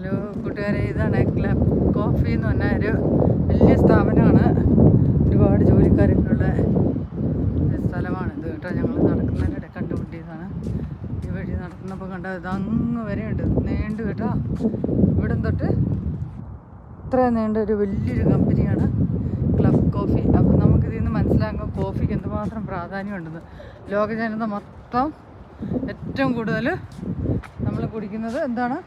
Hello കൂട്ടുകാരെ, ഇതാണ് club coffee എന്ന് പറഞ്ഞ ഒരു വലിയ സ്ഥാപനമാണ്. ഒരുപാട് ജോലിക്കാരൊക്കെയുള്ള ഒരു സ്ഥലമാണിത് കേട്ടോ. ഞങ്ങൾ നടക്കുന്നതിനിടെ കണ്ടുപിട്ടിയതാണ്. ഈ വഴി നടക്കുന്നപ്പോൾ കണ്ട ഇതങ്ങ് വരെയുണ്ട്, നീണ്ടു കേട്ടോ. ഇവിടം തൊട്ട് ഇത്രയും നീണ്ട ഒരു വലിയൊരു കമ്പനിയാണ് ക്ലബ് കോഫി. അപ്പം നമുക്കിതിൽ നിന്ന് മനസ്സിലാക്കാം കോഫിക്ക് എന്തുമാത്രം പ്രാധാന്യമുണ്ടെന്ന്. ലോക ജനത മൊത്തം ഏറ്റവും കൂടുതൽ നമ്മൾ കുടിക്കുന്നത് എന്താണ്?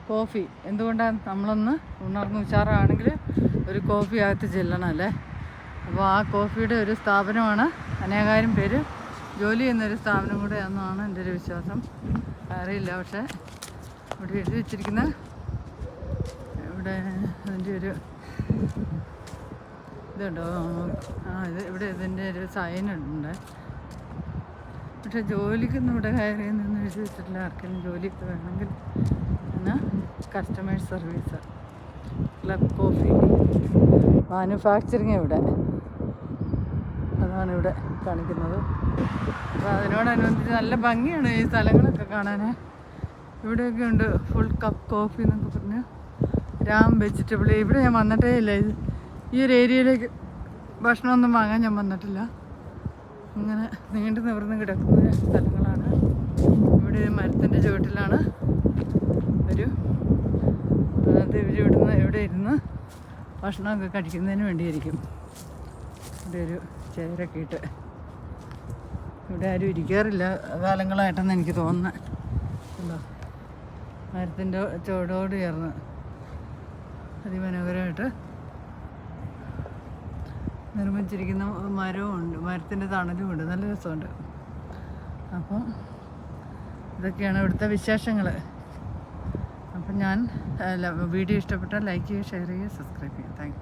കോഫി. എന്തുകൊണ്ടാണ്? നമ്മളൊന്ന് ഉണർന്ന് ഉച്ചാറാണെങ്കിൽ ഒരു കോഫി അകത്ത് ചെല്ലണം അല്ലേ. അപ്പോൾ ആ കോഫിയുടെ ഒരു സ്ഥാപനമാണ്. അനേകായിരം പേര് ജോലി ചെയ്യുന്നൊരു സ്ഥാപനം കൂടെ എന്നാണ് എൻ്റെ ഒരു വിശ്വാസം. അറിയില്ല, പക്ഷേ ഇവിടെ എഴുതി വെച്ചിരിക്കുന്ന ഇവിടെ അതിൻ്റെ ഒരു ഇതുണ്ടോ? ഇവിടെ ഇതിൻ്റെ ഒരു സൈൻ ഉണ്ട്. പക്ഷേ ജോലിക്കൊന്നും ഇവിടെ കയറിയെന്നൊന്നും എഴുതി വെച്ചിട്ടില്ല. ആർക്കെങ്കിലും ജോലിയൊക്കെ വേണമെങ്കിൽ പിന്നെ customers service club coffee manufacturing ഇവിടെ അതാണ് ഇവിടെ കാണിക്കുന്നത്. അപ്പോൾ അതിനോടനുബന്ധിച്ച് നല്ല ഭംഗിയാണ് ഈ സ്ഥലങ്ങളൊക്കെ കാണാൻ. ഇവിടെയൊക്കെ ഉണ്ട് ഫുൾ കപ്പ് കോഫി എന്നൊക്കെ പറഞ്ഞ് രാം വെജിറ്റബിൾ. ഇവിടെ ഞാൻ വന്നിട്ടേ ഇല്ല. ഈ ഒരു ഏരിയയിലേക്ക് ഭക്ഷണമൊന്നും വാങ്ങാൻ ഞാൻ വന്നിട്ടില്ല. ഇങ്ങനെ നീണ്ടു നിവർന്ന് കിടക്കുന്ന സ്ഥലങ്ങളാണ്. ഇവിടെ മരത്തിൻ്റെ ചുവട്ടിലാണ് ഒരു ഇവിടെ ഇരുന്ന് ഭക്ഷണമൊക്കെ കഴിക്കുന്നതിന് വേണ്ടിയായിരിക്കും. ഇവിടെ ഒരു ചെയറൊക്കെ ഇട്ട്. ഇവിടെ ആരും ഇരിക്കാറില്ല കാലങ്ങളായിട്ടെന്ന് എനിക്ക് തോന്നുന്നത്. ഉണ്ടോ? മരത്തിൻ്റെ ചുവടോട് ചേർന്ന് അതിമനോഹരമായിട്ട് നിർമ്മിച്ചിരിക്കുന്ന മരവും ഉണ്ട്, മരത്തിൻ്റെ തണലും ഉണ്ട്, നല്ല രസമുണ്ട്. അപ്പം ഇതൊക്കെയാണ് ഇവിടുത്തെ വിശേഷങ്ങൾ. അപ്പം ഞാൻ വീഡിയോ ഇഷ്ടപ്പെട്ടാൽ ലൈക്ക് ചെയ്യുക, ഷെയർ ചെയ്യുക, സബ്സ്ക്രൈബ് ചെയ്യുക. താങ്ക്സ്.